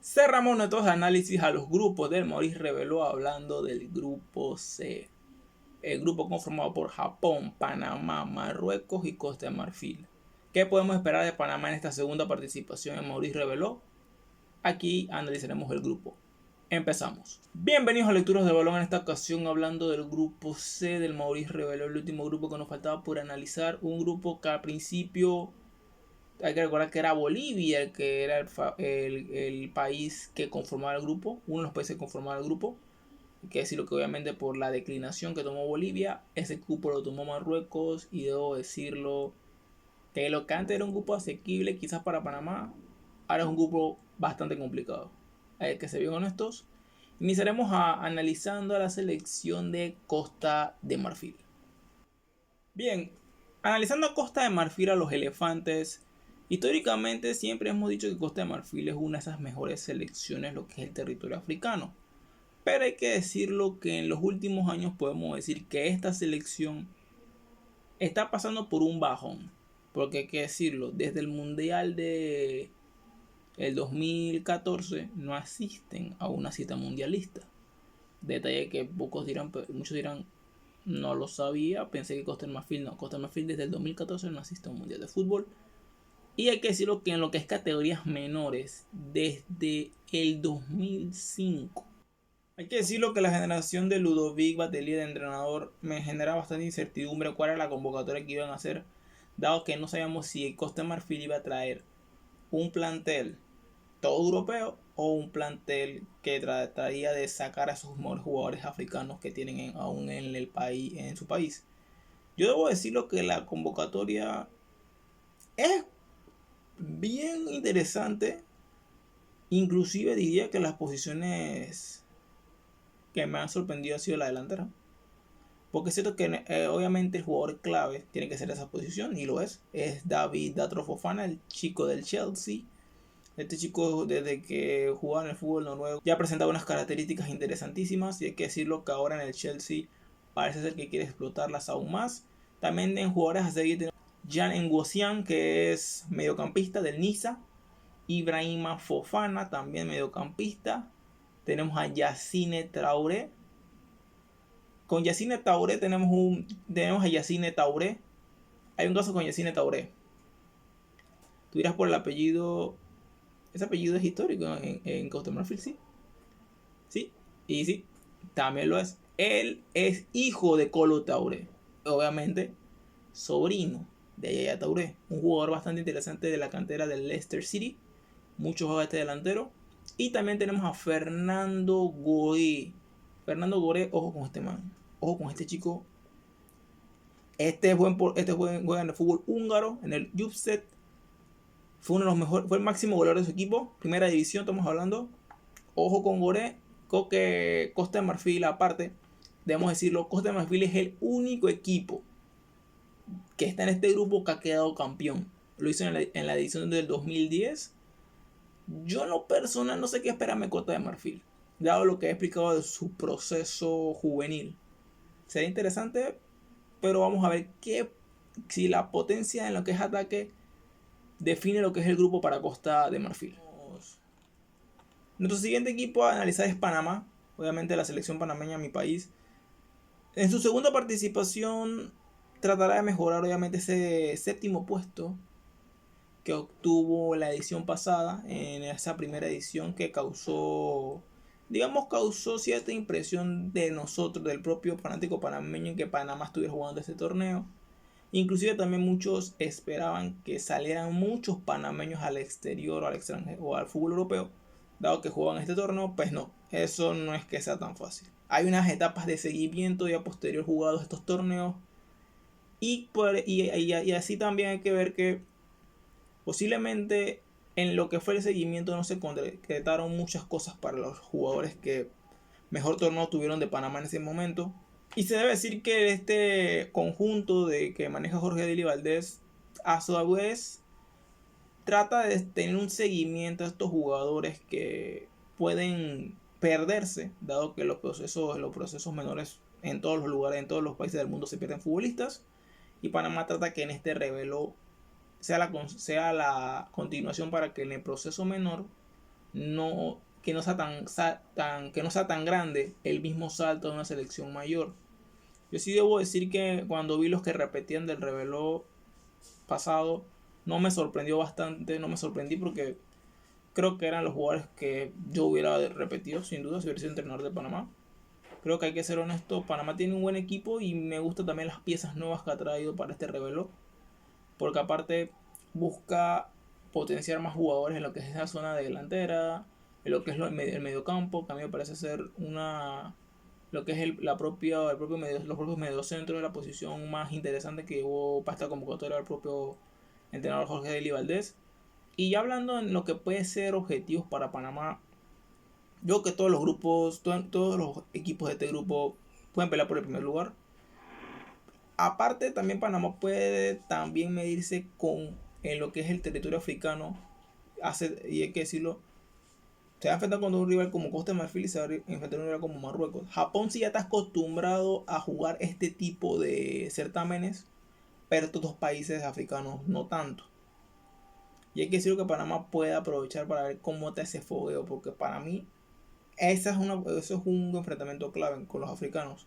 Cerramos nuestros análisis a los grupos del Maurice reveló hablando del grupo C. El grupo conformado por Japón, Panamá, Marruecos y Costa de Marfil. ¿Qué podemos esperar de Panamá en esta segunda participación en Maurice reveló? Aquí analizaremos el grupo. Empezamos. Bienvenidos a Lecturas de Balón, en esta ocasión hablando del grupo C del Maurice reveló, el último grupo que nos faltaba por analizar. Un grupo que al principio hay que recordar que era Bolivia el que era el país que conformaba el grupo, uno de los países que conformaba el grupo. Hay que decirlo que obviamente por la declinación que tomó Bolivia, ese cupo lo tomó Marruecos, y debo decirlo que lo que antes era un grupo asequible quizás para Panamá, ahora es un grupo bastante complicado. Hay que ser bien honestos. Iniciaremos analizando a la selección de Costa de Marfil. Bien, analizando a Costa de Marfil, a los elefantes, históricamente siempre hemos dicho que Costa de Marfil es una de esas mejores selecciones lo que es el territorio africano. Pero hay que decirlo que en los últimos años podemos decir que esta selección está pasando por un bajón. Porque hay que decirlo, desde el Mundial de el 2014 no asisten a una cita mundialista. Detalle que muchos dirán, no lo sabía, pensé que Costa de Marfil no. Costa de Marfil desde el 2014 no asiste a un mundial de fútbol. Y hay que decirlo que en lo que es categorías menores, desde el 2005. Hay que decirlo que la generación de Ludovic Batelier de entrenador me genera bastante incertidumbre cuál era la convocatoria que iban a hacer, dado que no sabíamos si Costa de Marfil iba a traer un plantel todo europeo o un plantel que trataría de sacar a sus mejores jugadores africanos que tienen aún en el país, en su país. Yo debo decirlo que la convocatoria es bien interesante. Inclusive diría que las posiciones que me han sorprendido ha sido la delantera. Porque es cierto que obviamente el jugador clave tiene que ser esa posición, y lo es. Es David Datro Fofana, el chico del Chelsea. Este chico, desde que jugaba en el fútbol noruego, ya presentaba unas características interesantísimas, y hay que decirlo que ahora en el Chelsea parece ser que quiere explotarlas aún más. También en jugadores a seguir tenemos Jan Nguocian, que es mediocampista del Niza. Ibrahima Fofana, también mediocampista. Tenemos a Yacine Traoré. Con Yacine Traoré tenemos a Yacine Traoré. Hay un caso con Yacine Traoré. Tú dirás por el apellido. Ese apellido es histórico en Costa de Marfil, sí. Sí, y sí, también lo es. Él es hijo de Kolo Touré. Obviamente, sobrino de Yaya Touré. Un jugador bastante interesante de la cantera del Leicester City. Mucho juega este delantero. Y también tenemos a Fernando Goré. Fernando Goré, ojo con este man. Ojo con este chico. Este juega en el fútbol húngaro, en el Juventus. Fue uno de los mejores, fue el máximo goleador de su equipo. Primera división, estamos hablando. Ojo con Goré. Que Costa de Marfil, aparte, debemos decirlo, Costa de Marfil es el único equipo que está en este grupo que ha quedado campeón. Lo hizo en la edición del 2010. Yo en lo personal no sé qué esperarme Costa de Marfil, dado lo que he explicado de su proceso juvenil. Sería interesante, pero vamos a ver si la potencia en lo que es ataque define lo que es el grupo para Costa de Marfil. Nuestro siguiente equipo a analizar es Panamá. Obviamente la selección panameña, mi país. En su segunda participación tratará de mejorar obviamente ese séptimo puesto que obtuvo la edición pasada, en esa primera edición que causó cierta impresión de nosotros, del propio fanático panameño, en que Panamá estuviera jugando este torneo. Inclusive también muchos esperaban que salieran muchos panameños al exterior o al extranjero o al fútbol europeo, dado que juegan este torneo. Pues no, eso no es que sea tan fácil. Hay unas etapas de seguimiento y a posterior jugados estos torneos, y así también hay que ver que posiblemente en lo que fue el seguimiento no se concretaron muchas cosas para los jugadores que mejor torneo tuvieron de Panamá en ese momento. Y se debe decir que este conjunto de que maneja Jorge Deli Valdés a su vez trata de tener un seguimiento a estos jugadores que pueden perderse, dado que los procesos menores en todos los lugares, en todos los países del mundo se pierden futbolistas. Y Panamá trata que en este revelo sea la continuación, para que en el proceso menor que no sea que no sea tan grande el mismo salto de una selección mayor. Yo sí debo decir que cuando vi los que repetían del Rebeló pasado, no me sorprendió bastante, no me sorprendí porque creo que eran los jugadores que yo hubiera repetido, sin duda, si hubiera sido entrenador de Panamá. Creo que hay que ser honesto, Panamá tiene un buen equipo y me gustan también las piezas nuevas que ha traído para este Rebeló, porque aparte busca potenciar más jugadores en lo que es esa zona de delantera, en lo que es el mediocampo, que a mí me parece ser lo que es los propios mediocentros de la posición más interesante que hubo para esta convocatoria el propio entrenador Jorge Deli Valdés. Y ya hablando en lo que puede ser objetivos para Panamá, yo creo que todos los grupos, todos los equipos de este grupo pueden pelear por el primer lugar. Aparte, también Panamá puede también medirse con en lo que es el territorio africano. Y hay que decirlo, se va a enfrentar con un rival como Costa de Marfil y se va a enfrentar a un rival como Marruecos. Japón sí ya está acostumbrado a jugar este tipo de certámenes, pero estos dos países africanos no tanto. Y hay que decirlo que Panamá puede aprovechar para ver cómo está ese fogueo, porque para mí eso es un enfrentamiento clave con los africanos.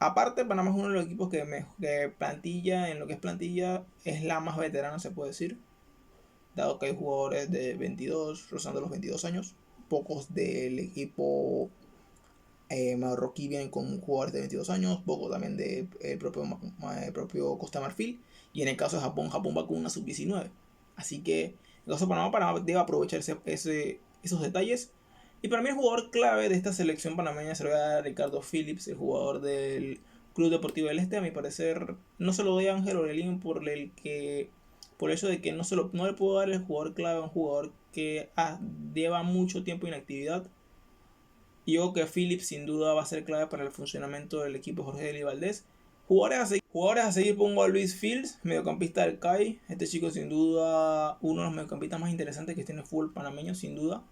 Aparte, Panamá es uno de los equipos que plantilla, en lo que es plantilla, es la más veterana, se puede decir. Dado que hay jugadores de 22, rozando los 22 años. Pocos del equipo marroquí vienen con jugadores de 22 años. Pocos también del propio Costa Marfil. Y en el caso de Japón, Japón va con una sub-19. Así que en el caso de Panamá, Panamá debe aprovechar esos detalles. Y para mí el jugador clave de esta selección panameña se lo voy a dar a Ricardo Phillips, el jugador del Club Deportivo del Este. A mi parecer no se lo doy a Ángel Orelín por el hecho de que no le puedo dar el jugador clave a un jugador que lleva mucho tiempo de inactividad. Y yo creo que Phillips sin duda va a ser clave para el funcionamiento del equipo Jorge Deli Valdés. Jugadores a seguir pongo a Luis Fields, mediocampista del CAI. Este chico sin duda uno de los mediocampistas más interesantes que tiene el fútbol panameño, sin duda.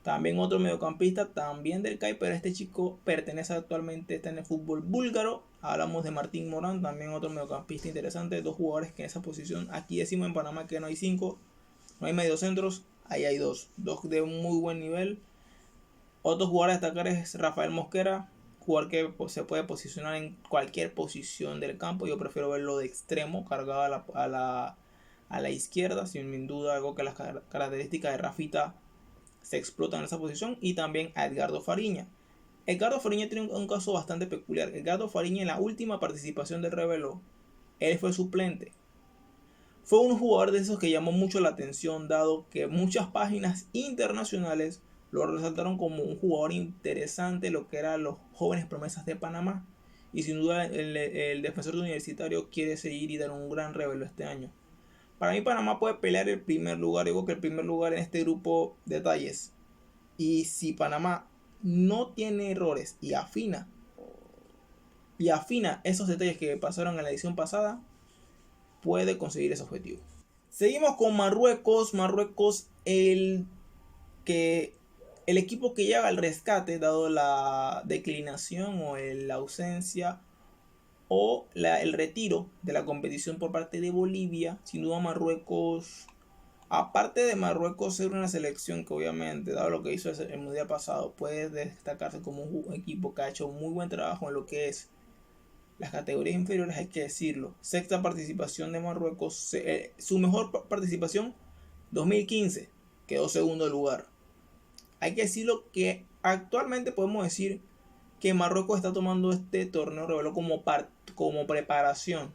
También otro mediocampista, también del CAI, pero este chico pertenece actualmente, está en el fútbol búlgaro. Hablamos de Martín Morán, también otro mediocampista interesante. Dos jugadores que en esa posición, aquí decimos en Panamá que no hay 5, no hay mediocentros, ahí hay dos de un muy buen nivel. Otro jugador a destacar es Rafael Mosquera, jugador que se puede posicionar en cualquier posición del campo. Yo prefiero verlo de extremo, cargado a la izquierda, sin duda algo que las características de Rafita se explotan en esa posición. Y también a Edgardo Fariña. Edgardo Fariña tiene un caso bastante peculiar. Edgardo Fariña, en la última participación del Rebeló, él fue suplente. Fue un jugador de esos que llamó mucho la atención, dado que muchas páginas internacionales lo resaltaron como un jugador interesante, lo que eran los jóvenes promesas de Panamá. Y sin duda el defensor universitario quiere seguir y dar un gran Rebeló este año. Para mí Panamá puede pelear el primer lugar. Yo creo que el primer lugar en este grupo detalles. Y si Panamá no tiene errores y afina esos detalles que pasaron en la edición pasada, puede conseguir ese objetivo. Seguimos con Marruecos. Marruecos, el equipo que llega al rescate, dado la declinación o la ausencia o el retiro de la competición por parte de Bolivia. Sin duda Marruecos, aparte de Marruecos ser una selección que obviamente, dado lo que hizo el mundial pasado, puede destacarse como un equipo que ha hecho muy buen trabajo en lo que es las categorías inferiores, hay que decirlo. Sexta participación de Marruecos, su mejor participación 2015, quedó segundo lugar. Hay que decirlo que actualmente podemos decir que Marruecos está tomando este torneo Rebeló como preparación.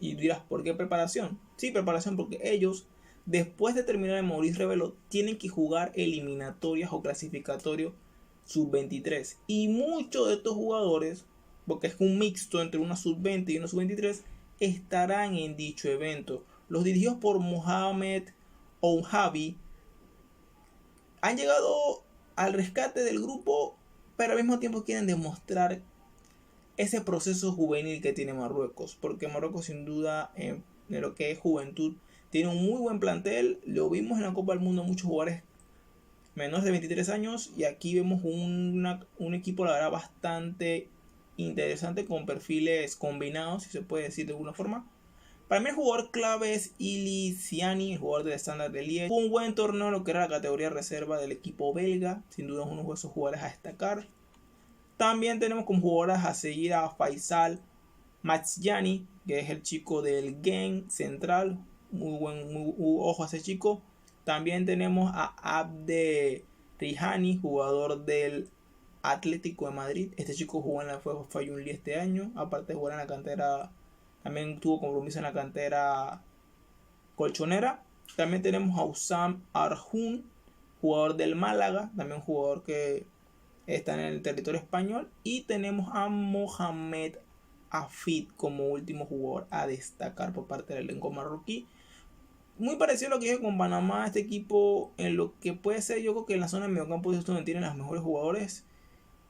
Y dirás, ¿por qué preparación? Sí, preparación porque ellos, después de terminar el Maurice Rebeló, tienen que jugar eliminatorias o clasificatorios sub-23. Y muchos de estos jugadores, porque es un mixto entre una sub-20 y una sub-23, estarán en dicho evento. Los dirigidos por Mohamed Ouhabi han llegado al rescate del grupo, pero al mismo tiempo quieren demostrar ese proceso juvenil que tiene Marruecos, porque Marruecos sin duda en lo que es juventud tiene un muy buen plantel. Lo vimos en la Copa del Mundo, muchos jugadores menores de 23 años, y aquí vemos un equipo la verdad bastante interesante con perfiles combinados, si se puede decir de alguna forma. Para mí el jugador clave es Ili Ziani, el jugador del Standard de Liège. Fue un buen torneo en lo que era la categoría reserva del equipo belga. Sin duda es uno de esos jugadores a destacar. También tenemos como jugadores a seguir a Faisal Matsjani, que es el chico del Genk Central. Muy ojo a ese chico. También tenemos a Abde Rihani, jugador del Atlético de Madrid. Este chico jugó en la Fayun Li este año. Aparte de jugar en la cantera, también tuvo compromiso en la cantera colchonera. También tenemos a Usam Arjun, jugador del Málaga. También un jugador que está en el territorio español. Y tenemos a Mohamed Afid como último jugador a destacar por parte del elenco marroquí. Muy parecido a lo que dije con Panamá, este equipo en lo que puede ser, yo creo que en la zona de mediocampo es donde tienen los mejores jugadores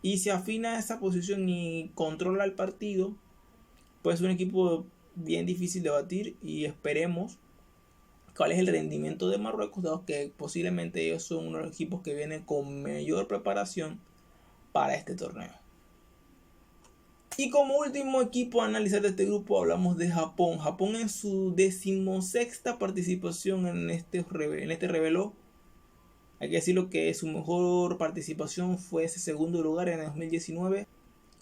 y se afina a esa posición y controla el partido. Pues es un equipo bien difícil de batir y esperemos cuál es el rendimiento de Marruecos, dado que posiblemente ellos son uno de los equipos que vienen con mayor preparación para este torneo. Y como último equipo a analizar de este grupo hablamos de Japón. Japón en su 16ª participación en este reveló. Hay que decirlo que su mejor participación fue ese segundo lugar en el 2019.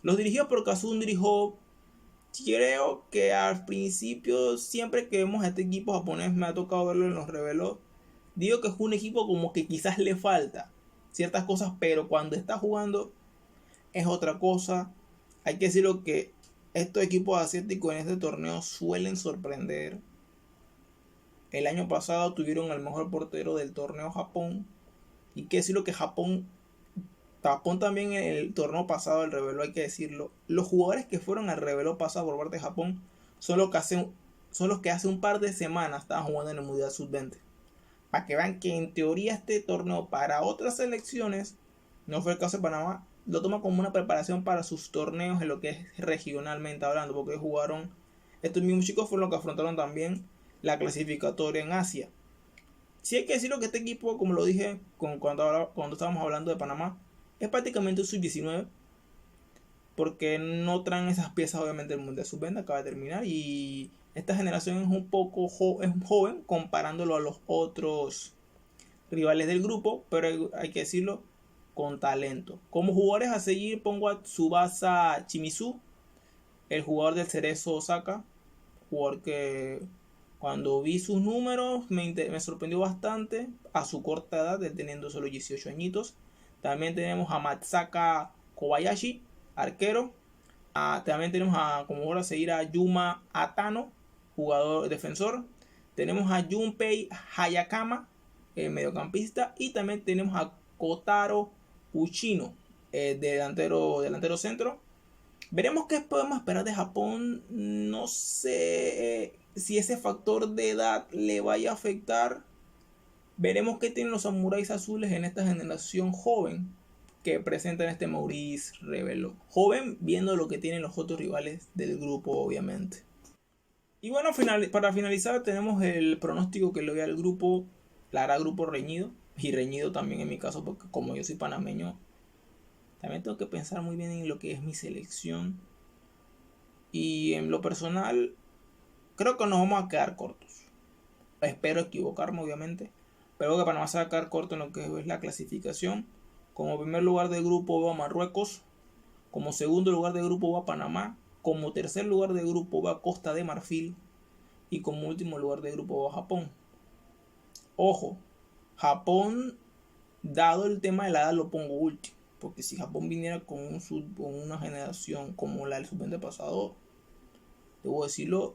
Los dirigidos por Kazunori Hope. Creo que al principio, siempre que vemos a este equipo japonés, me ha tocado verlo en los reveló. Digo que es un equipo como que quizás le falta ciertas cosas, pero cuando está jugando es otra cosa. Hay que decirlo que estos equipos asiáticos en este torneo suelen sorprender. El año pasado tuvieron al mejor portero del torneo Japón. Y hay que decirlo que Japón también en el torneo pasado del reveló, hay que decirlo. Los jugadores que fueron al reveló pasado por parte de Japón son los que hace un par de semanas estaban jugando en el Mundial Sub-20. Para que vean que en teoría este torneo para otras selecciones, no fue el caso de Panamá, lo toma como una preparación para sus torneos en lo que es regionalmente hablando, porque jugaron, estos mismos chicos fueron los que afrontaron también la clasificatoria en Asia. Sí hay que decirlo que este equipo, como lo dije cuando estábamos hablando de Panamá, es prácticamente un sub-19, porque no traen esas piezas obviamente del Mundial Sub-20, acaba de terminar, y esta generación es un poco joven comparándolo a los otros rivales del grupo, pero hay que decirlo, con talento. Como jugadores a seguir pongo a Tsubasa Shimizu, el jugador del Cerezo Osaka, jugador que cuando vi sus números me sorprendió bastante a su corta edad, él teniendo solo 18 añitos. También tenemos a Matsaka Kobayashi, arquero. También tenemos como jugador a seguir a Yuma Atano, jugador defensor. Tenemos a Junpei Hayakama, mediocampista. Y también tenemos a Kotaro Uchino, delantero centro. Veremos qué podemos esperar de Japón. No sé si ese factor de edad le vaya a afectar. Veremos qué tienen los samuráis azules en esta generación joven que presentan este Maurice Reveló. Joven viendo lo que tienen los otros rivales del grupo, obviamente. Y bueno, para finalizar tenemos el pronóstico que le doy al grupo. La hará grupo reñido. Y reñido también en mi caso, porque como yo soy panameño, también tengo que pensar muy bien en lo que es mi selección. Y en lo personal, creo que nos vamos a quedar cortos. Espero equivocarme, obviamente. Pero que Panamá se va a quedar corto en lo que es la clasificación. Como primer lugar de grupo va Marruecos. Como segundo lugar de grupo va Panamá. Como tercer lugar de grupo va Costa de Marfil. Y como último lugar de grupo va Japón. Ojo, Japón, dado el tema de la edad, lo pongo último. Porque si Japón viniera con una generación como la del sub-20 pasado, debo decirlo,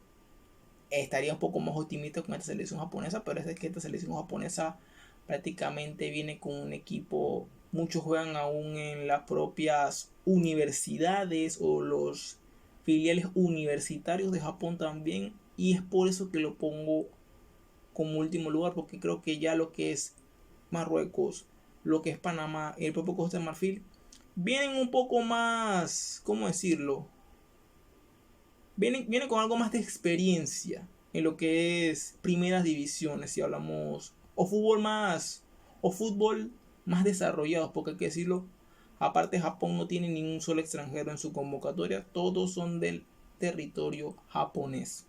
estaría un poco más optimista con esta selección japonesa. Pero es que esta selección japonesa prácticamente viene con un equipo. Muchos juegan aún en las propias universidades o los filiales universitarios de Japón también. Y es por eso que lo pongo como último lugar, porque creo que ya lo que es Marruecos, lo que es Panamá y el propio Costa de Marfil vienen un poco más, ¿cómo decirlo? Vienen con algo más de experiencia en lo que es primeras divisiones, si hablamos, o fútbol más desarrollado, porque hay que decirlo, aparte Japón no tiene ningún solo extranjero en su convocatoria, todos son del territorio japonés.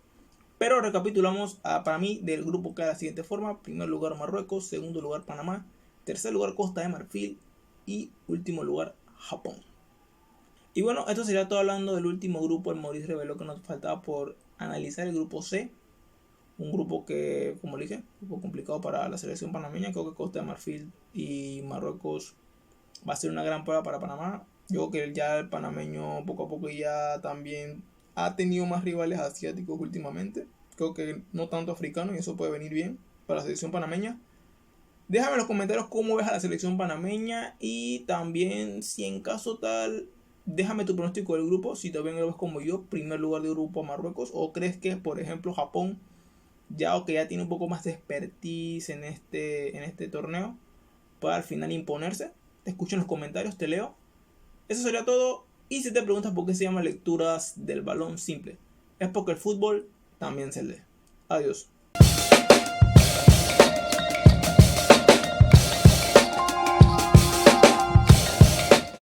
Pero recapitulamos para mí del grupo queda de la siguiente forma. Primer lugar Marruecos, segundo lugar Panamá, tercer lugar Costa de Marfil y último lugar Japón. Y bueno, esto sería todo hablando del último grupo. El Maurice reveló que nos faltaba por analizar el grupo C. Un grupo que, como le dije, un poco complicado para la selección panameña. Creo que Costa de Marfil y Marruecos va a ser una gran prueba para Panamá. Yo creo que ya el panameño poco a poco ya también ha tenido más rivales asiáticos últimamente. Creo que no tanto africanos y eso puede venir bien para la selección panameña. Déjame en los comentarios cómo ves a la selección panameña y también si en caso tal, déjame tu pronóstico del grupo, si también lo ves como yo, primer lugar de grupo Marruecos, o crees que por ejemplo Japón, ya que ya tiene un poco más de expertise en este torneo, pueda al final imponerse. Te escucho en los comentarios, te leo. Eso sería todo. Y si te preguntas por qué se llama lecturas del balón simple, es porque el fútbol también se lee. Adiós.